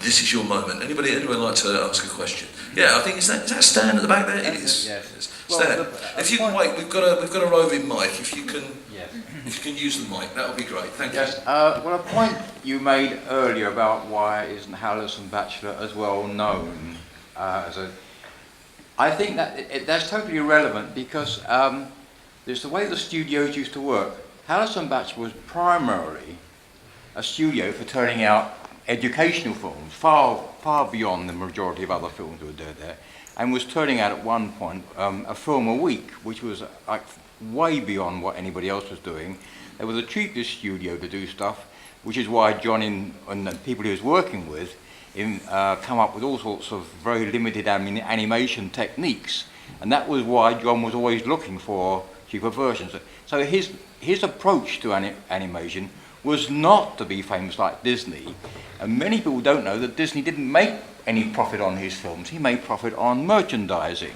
this is your moment. Anyone like to ask a question? Yeah, I think is that Stan at the back there? It is. Yes. Stan, if you can wait, we've got a roving mic. If you can use the mic, that would be great. Thank you. Well, a point you made earlier about why isn't Halas and Batchelor as well known I think that that's totally irrelevant because there's the way the studios used to work. Halas and Batchelor was primarily a studio for turning out educational films, far beyond the majority of other films that were there, and was turning out at one point a film a week, which was like way beyond what anybody else was doing. They were the cheapest studio to do stuff, which is why John and the people he was working with come up with all sorts of very limited animation techniques, and that was why John was always looking for cheaper versions. So his approach to animation was not to be famous like Disney, and many people don't know that Disney didn't make any profit on his films. He made profit on merchandising,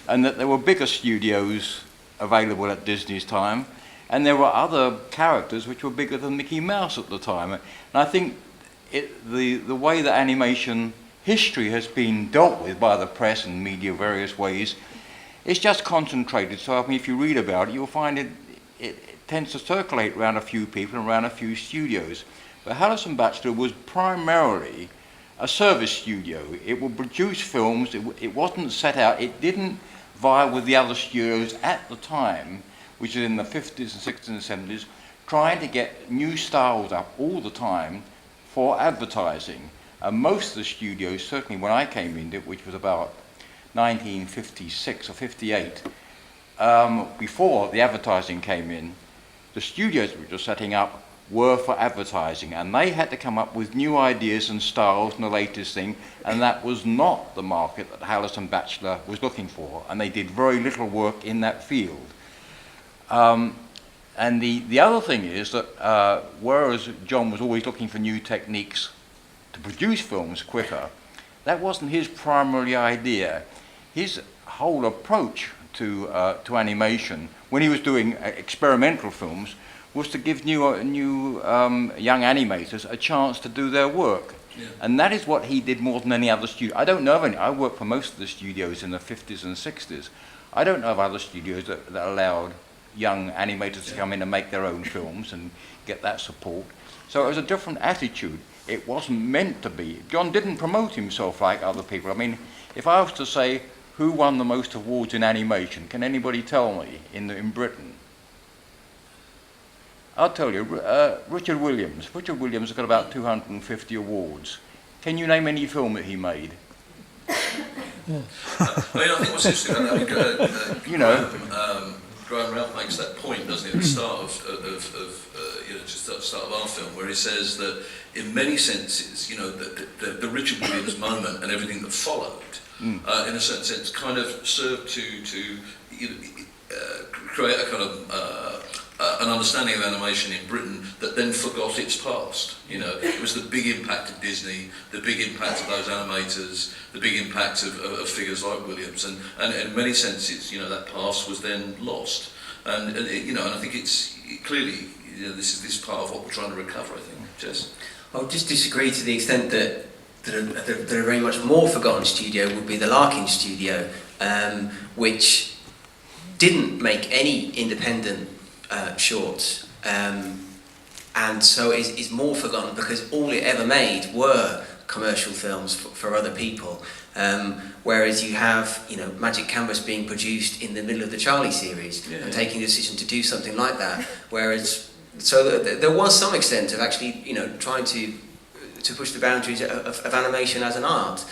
and that there were bigger studios available at Disney's time, and there were other characters which were bigger than Mickey Mouse at the time. And I think the way that animation history has been dealt with by the press and media various ways, it's just concentrated. So I mean, if you read about it, you'll find it tends to circulate around a few people and around a few studios. But Halas and Batchelor was primarily a service studio. It would produce films. It wasn't set out. It didn't vie with the other studios at the time, which is in the 50s and 60s and 70s, trying to get new styles up all the time for advertising. And most of the studios, certainly when I came in, which was about 1956 or 58, before the advertising came in, the studios which were setting up were for advertising, and they had to come up with new ideas and styles and the latest thing, and that was not the market that Halas and Batchelor was looking for, and they did very little work in that field. And the other thing is that whereas John was always looking for new techniques to produce films quicker, that wasn't his primary idea. His whole approach to animation, when he was doing experimental films, was to give new young animators a chance to do their work. Yeah. And that is what he did more than any other studio. I don't know of any. I worked for most of the studios in the 50s and 60s. I don't know of other studios that allowed young animators to come in and make their own films and get that support. So it was a different attitude. It wasn't meant to be. John didn't promote himself like other people. I mean, if I was to say who won the most awards in animation, can anybody tell me in Britain? I'll tell you, Richard Williams. Richard Williams has got about 250 awards. Can you name any film that he made? I mean, I think what's interesting about that, Graham Ralph makes that point, doesn't he, at the start just at the start of our film, where he says that in many senses, the Richard Williams moment and everything that followed, in a certain sense, kind of served to create a kind of an understanding of animation in Britain that then forgot its past. It was the big impact of Disney, the big impact of those animators, the big impact of figures like Williams, and in many senses, that past was then lost. And I think it's clearly, this is part of what we're trying to recover, I think. Jez? I'll just disagree to the extent that a very much more forgotten studio would be the Larkin studio, which didn't make any independent shorts, and so is more forgotten because all it ever made were commercial films for other people, whereas you have Magic Canvas being produced in the middle of the Charlie series and taking the decision to do something like that, whereas there was some extent of actually trying to push the boundaries of animation as an art,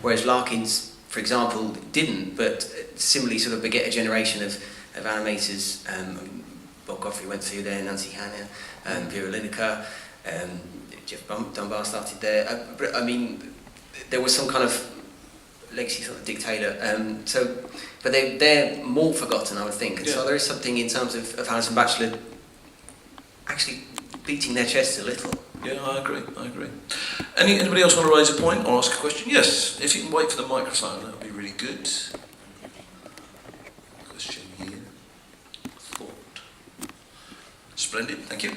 whereas Larkin's, for example, didn't, but similarly sort of beget a generation of animators. Bob Godfrey went through there, Nancy Hanna, Vera Lineker, Jeff Dunbar started there. I mean, there was some kind of legacy sort of dictator. But they're more forgotten, I would think. And so there is something in terms of Halas and Batchelor actually beating their chests a little. Yeah, I agree. Anybody else want to raise a point or ask a question? Yes, if you can wait for the microphone, that would be really good. Question here. Thought. Splendid, thank you.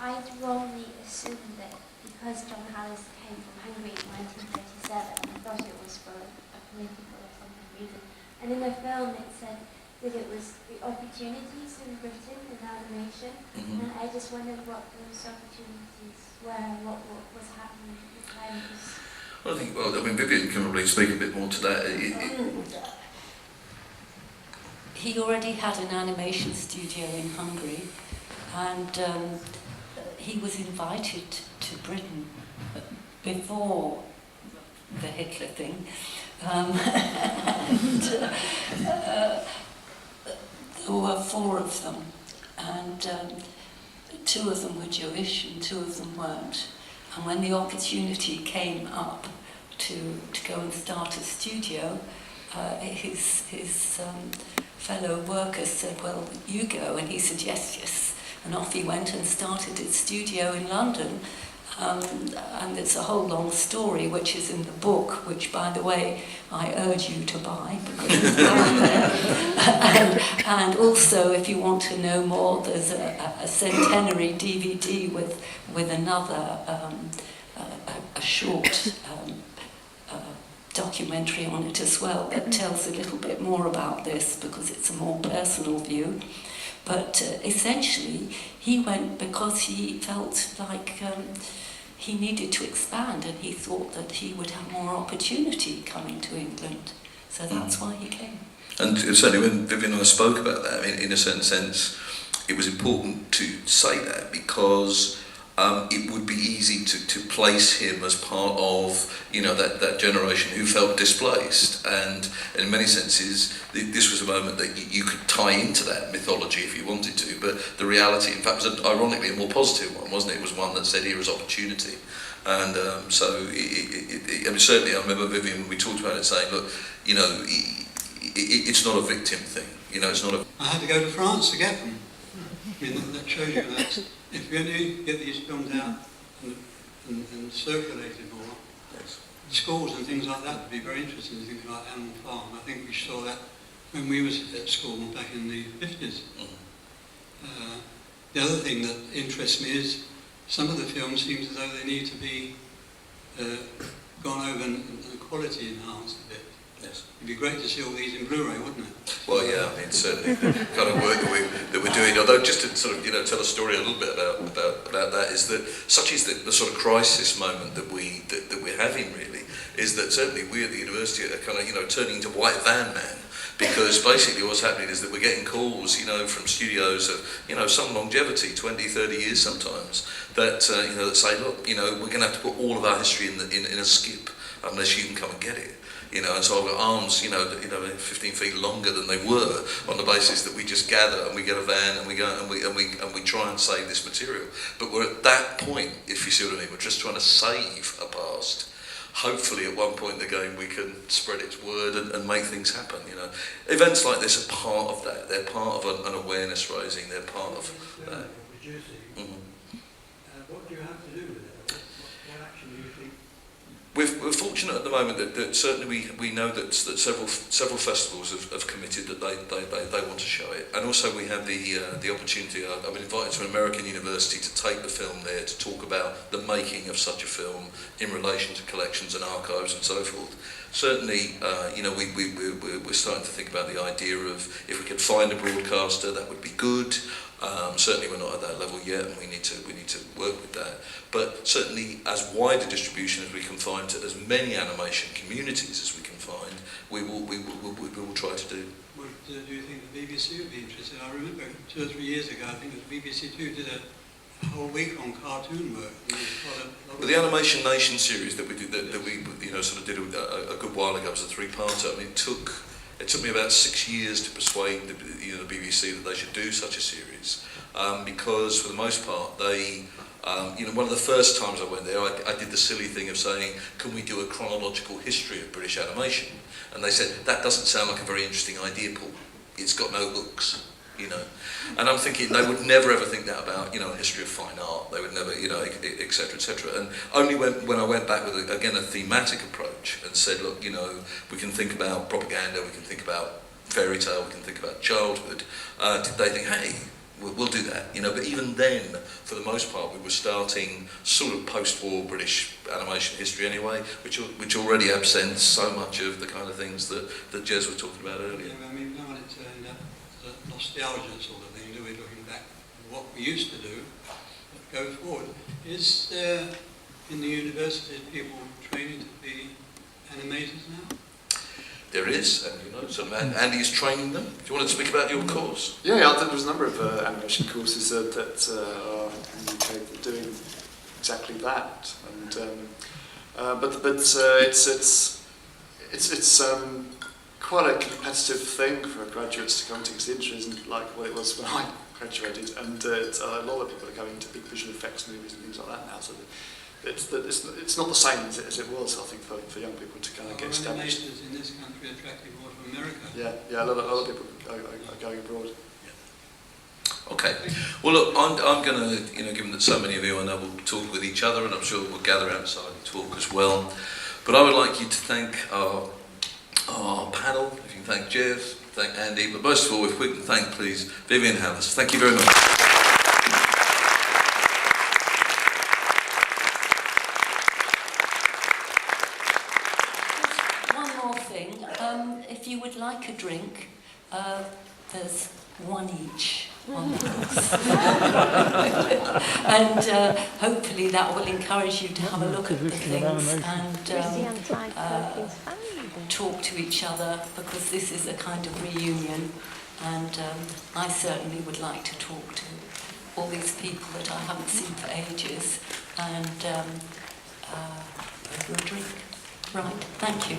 I'd wrongly assumed that because John Halas came from Hungary in 1937, I thought it was for a political or something reason. And in the film it said that it was the opportunities in Britain in animation, and I just wondered what those opportunities were, what was happening at the time. Well, I mean, Vivien can probably speak a bit more to that. He already had an animation studio in Hungary, and he was invited to Britain before the Hitler thing. There were 4 of them, and 2 of them were Jewish and 2 of them weren't. And when the opportunity came up to go and start a studio, his fellow workers said, well, you go, and he said, yes. And off he went and started his studio in London. And it's a whole long story which is in the book, which, by the way, I urge you to buy because it's down there. And also, if you want to know more, there's a Centenary DVD with another a short documentary on it as well that tells a little bit more about this because it's a more personal view. But essentially, he went because he felt like he needed to expand, and he thought that he would have more opportunity coming to England. So that's why he came. And certainly when Vivien and I spoke about that, I mean, in a certain sense, it was important to say that because it would be easy to place him as part of, you know, that generation who felt displaced. And in many senses, this was a moment that you could tie into that mythology if you wanted to. But the reality, in fact, was ironically a more positive one, wasn't it? It was one that said, here is opportunity. And so, I mean, certainly I remember Vivien, when we talked about it, saying, look, you know, it's not a victim thing. You know, it's not a... I had to go to France to get them. I mean, that shows you that if we only get these films out and circulated more, Yes. schools and things like that would be very interesting, things like Animal Farm. I think we saw that when we was at school back in the 50s. The other thing that interests me is some of the films seem as though they need to be gone over and quality enhanced a bit. Yes. It'd be great to see all these in Blu-ray, wouldn't it? Well, yeah, I mean, certainly the kind of work that we're doing. Although, just to sort of, you know, tell a story a little bit about that, is that such is the sort of crisis moment that we're having, really, is that certainly we at the university are kind of, you know, turning into white van man. Because basically what's happening is that we're getting calls, you know, from studios of, you know, some longevity, 20, 30 years sometimes, that, you know, that say, look, you know, we're going to have to put all of our history in a skip unless you can come and get it. You know, and so I've got arms, you know, 15 feet longer than they were, on the basis that we just gather and we get a van and we go and we try and save this material. But we're at that point, if you see what I mean, we're just trying to save a past. Hopefully, at one point in the game, we can spread its word and make things happen. You know, events like this are part of that. They're part of an awareness raising. They're part of that. What do you have to do with it? What action do you think? We're fortunate at the moment that certainly we know that several festivals have committed that they want to show it, and also we have the opportunity. I've been invited to an American university to take the film there to talk about the making of such a film in relation to collections and archives and so forth. Certainly, you know, we're starting to think about the idea of if we could find a broadcaster, that would be good. Certainly we're not at that level yet, and we need to work with that. But certainly, as wide a distribution as we can find to as many animation communities as we can find, we will try to do. Do you think the BBC would be interested? I remember 2 or 3 years ago, I think it was BBC Two did a whole week on cartoon work. Well, the Animation Nation series that we did, that we you know sort of did a good while ago, was a 3-parter. I mean, it took me about 6 years to persuade the BBC that they should do such a series, because for the most part they, you know, one of the first times I went there, I did the silly thing of saying, can we do a chronological history of British animation? And they said, that doesn't sound like a very interesting idea, Paul. It's got no hooks, you know. And I'm thinking they would never ever think that about, you know, a history of fine art. They would never, you know, etc., etc. And only when I went back with again a thematic approach and said, look, you know, we can think about propaganda, we can think about fairy tale, we can think about childhood. Did they think, hey, we'll do that, you know. But even then, for the most part, we were starting sort of post-war British animation history anyway, which already absents so much of the kind of things that Jez was talking about earlier. Yeah, I mean, we don't want it to end up as a nostalgia sort of thing, do we? Looking back at what we used to do, but go forward. Is there in the university people training to be animators now? There is, and you know, so Andy's training them. Do you want to speak about your course? Yeah, there's a number of animation courses that are in the UK that are doing exactly that, and but it's quite a competitive thing for graduates to come to, because the industry isn't like what it was when I graduated, and a lot of people are going to big visual effects movies and things like that now. So it's not the same as it was, I think, for young people to kind of get established. Animators in this country attracted more to America. Yeah, a lot of people are going abroad. Okay. Well, look, I'm going to, you know, given that so many of you I know will talk with each other, and I'm sure we'll gather outside and talk as well. But I would like you to thank our panel. If you can thank Jez, thank Andy, but most of all, if we can thank, please, Vivien Halas. Thank you very much. If you would like a drink, there's one each on the house. And hopefully that will encourage you to have a look at the things and talk to each other, because this is a kind of reunion, and I certainly would like to talk to all these people that I haven't seen for ages, and over a drink. Right, thank you.